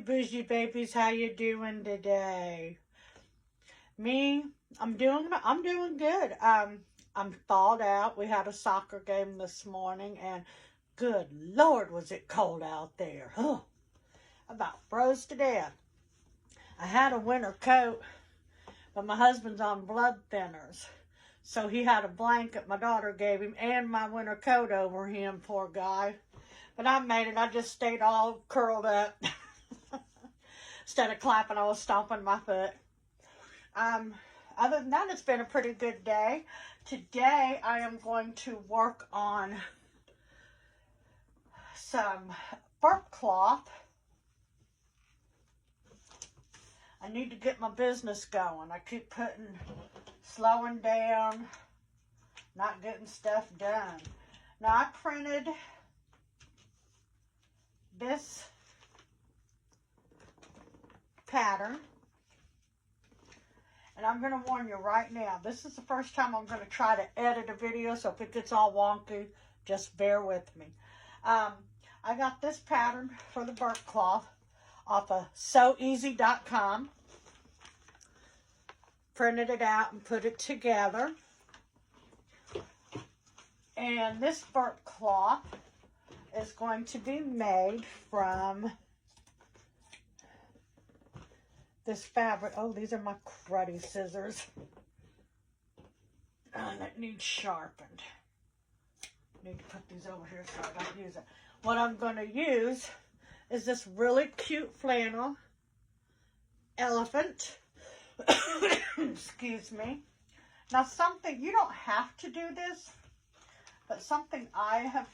Bougie babies, how you doing today? Me, I'm doing good. I'm thawed out. We had a soccer game this morning, and good Lord, was it cold out there. Oh, about froze to death. I had a winter coat, but my husband's on blood thinners, so he had a blanket my daughter gave him and my winter coat over him, poor guy. But I made it. I just stayed all curled up. Instead of clapping, I was stomping my foot. Other than that, it's been a pretty good day. Today, I am going to work on some burp cloth. I need to get my business going. I keep slowing down, not getting stuff done. Now, I printed this pattern, and I'm going to warn you right now, this is the first time I'm going to try to edit a video, so if it gets all wonky, just bear with me. I got this pattern for the burp cloth off of seweasy.com, printed it out and put it together, and this burp cloth is going to be made from this fabric. Oh, these are my cruddy scissors. That needs sharpened. Need to put these over here so I don't use it. What I'm going to use is this really cute flannel elephant. Excuse me. Now, something, you don't have to do this, but something I have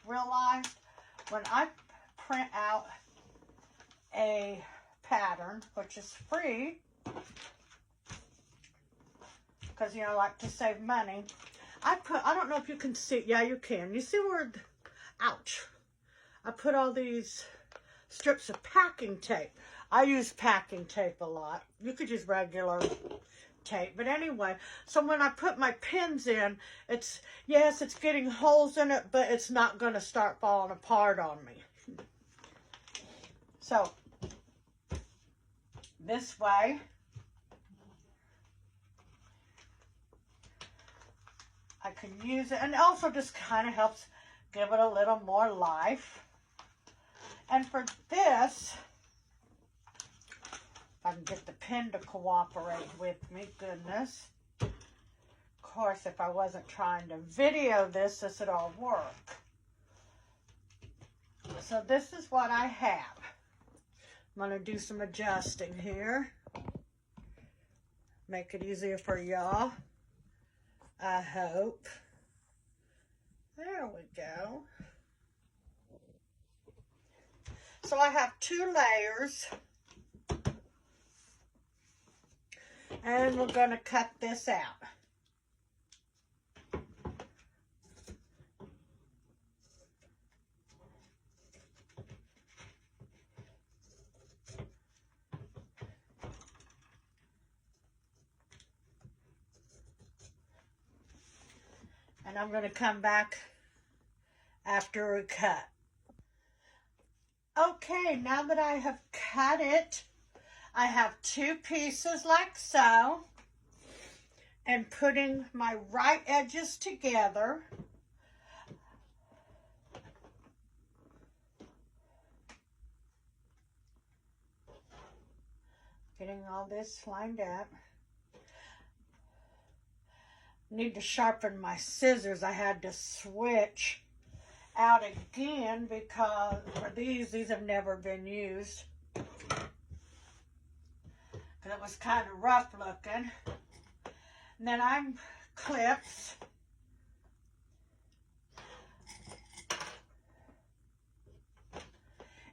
realized when I print out a pattern, which is free, because, you know, I like to save money. I don't know if you can see, yeah, you can. You see where, ouch. I put all these strips of packing tape. I use packing tape a lot. You could use regular tape. But anyway, so when I put my pins in, it's getting holes in it, but it's not going to start falling apart on me. So, this way, I can use it, and it also just kind of helps give it a little more life. And for this, if I can get the pin to cooperate with me, goodness. Of course, if I wasn't trying to video this would all work. So this is what I have. I'm going to do some adjusting here. Make it easier for y'all, I hope. There we go. So I have 2 layers. And we're going to cut this out. And I'm going to come back after we cut. Okay, now that I have cut it, I have 2 pieces like so. And putting my right edges together. Getting all this lined up. Need to sharpen my scissors. I had to switch out again because for these have never been used. Because it was kind of rough looking. And then I'm clips.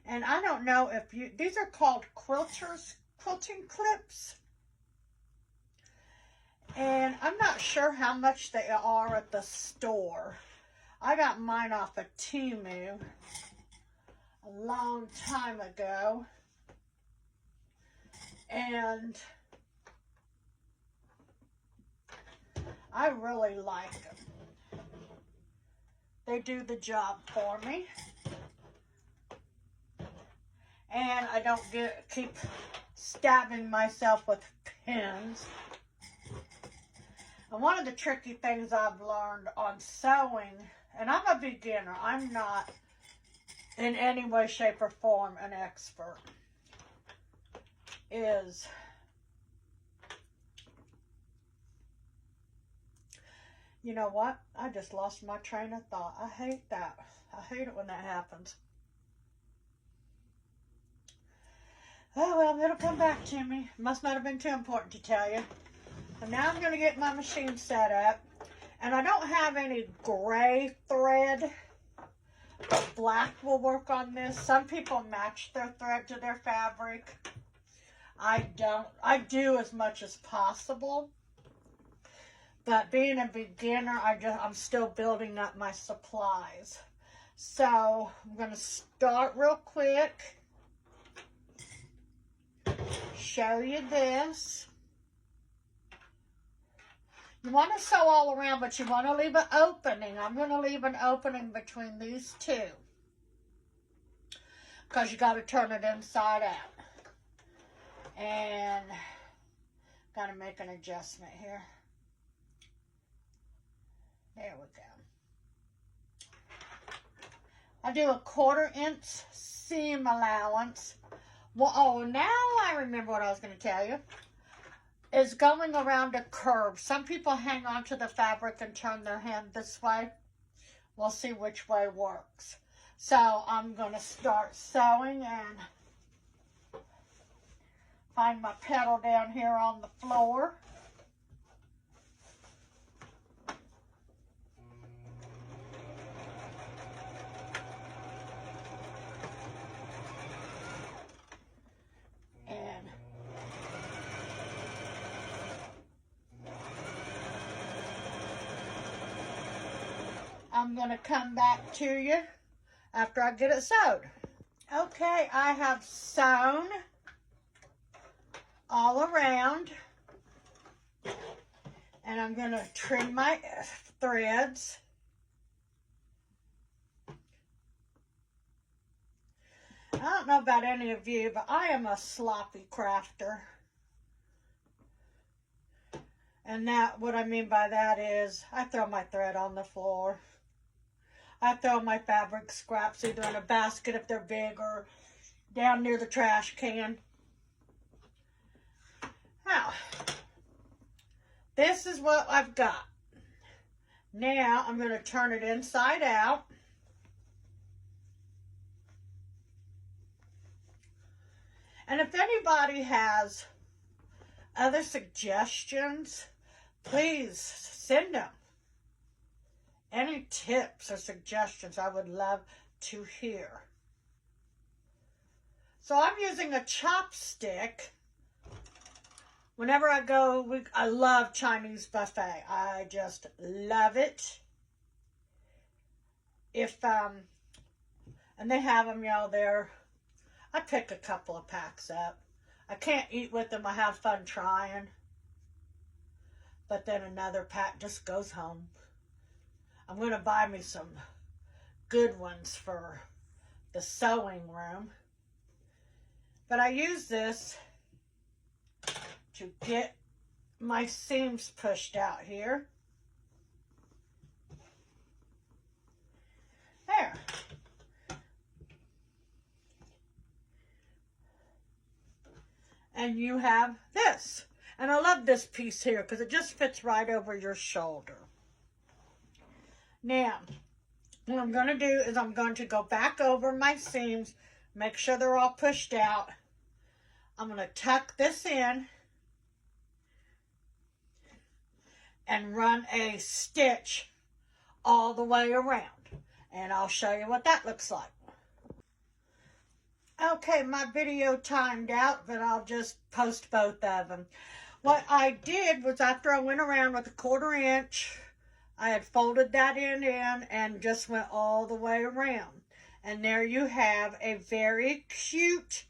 And I don't know if these are called quilting clips. And I'm not sure how much they are at the store. I got mine off of Temu a long time ago. And I really like them. They do the job for me. and I don't keep stabbing myself with pins. And one of the tricky things I've learned on sewing, and I'm a beginner, I'm not in any way, shape, or form an expert, is you know what? I just lost my train of thought. I hate that. I hate it when that happens. Oh, well, it'll come back to me. Must not have been too important to tell you. So now I'm going to get my machine set up. And I don't have any gray thread. But black will work on this. Some people match their thread to their fabric. I don't. I do as much as possible. But being a beginner, I'm still building up my supplies. So I'm going to start real quick. Show you this. You want to sew all around, but you want to leave an opening. I'm going to leave an opening between these two, because you got to turn it inside out. And got to make an adjustment here. There we go. I do a 1/4 inch seam allowance. Well, oh, now I remember what I was going to tell you. Is going around a curve. Some people hang on to the fabric and turn their hand this way. We'll see which way works. So I'm going to start sewing and find my pedal down here on the floor. I'm going to come back to you after I get it sewed. Okay, I have sewn all around. And I'm going to trim my threads. I don't know about any of you, but I am a sloppy crafter. And that, what I mean by that is, I throw my thread on the floor. I throw my fabric scraps either in a basket if they're big or down near the trash can. Now, this is what I've got. Now, I'm going to turn it inside out. And if anybody has other suggestions, please send them. Any tips or suggestions I would love to hear. So I'm using a chopstick. Whenever I go, I love Chinese buffet. I just love it. And they have them, you know, there. I pick a couple of packs up. I can't eat with them. I have fun trying. But then another pack just goes home. I'm going to buy me some good ones for the sewing room. But I use this to get my seams pushed out here. There. And you have this. And I love this piece here because it just fits right over your shoulder. Now, what I'm going to do is I'm going to go back over my seams, make sure they're all pushed out. I'm going to tuck this in and run a stitch all the way around. And I'll show you what that looks like. Okay, my video timed out, but I'll just post both of them. What I did was after I went around with a 1/4 inch, I had folded that in and just went all the way around. And there you have a very cute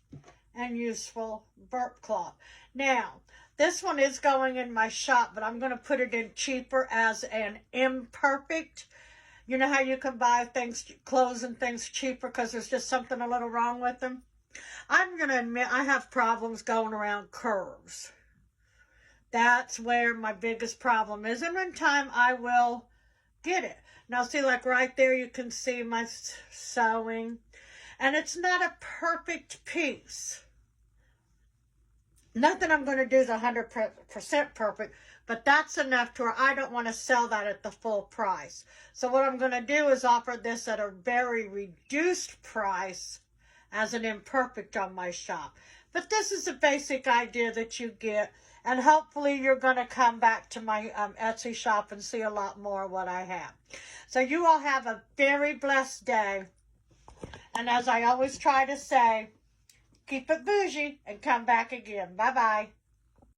and useful burp cloth. Now, this one is going in my shop, but I'm going to put it in cheaper as an imperfect. You know how you can buy things, clothes and things cheaper because there's just something a little wrong with them? I'm going to admit I have problems going around curves. That's where my biggest problem is. And in time, I will get it. Now, see, like right there, you can see my sewing. And it's not a perfect piece. Nothing I'm going to do is 100% perfect, but that's enough to where I don't want to sell that at the full price. So what I'm going to do is offer this at a very reduced price as an imperfect on my shop. But this is a basic idea that you get, and hopefully you're going to come back to my Etsy shop and see a lot more of what I have. So you all have a very blessed day. And as I always try to say, keep it bougie and come back again. Bye-bye.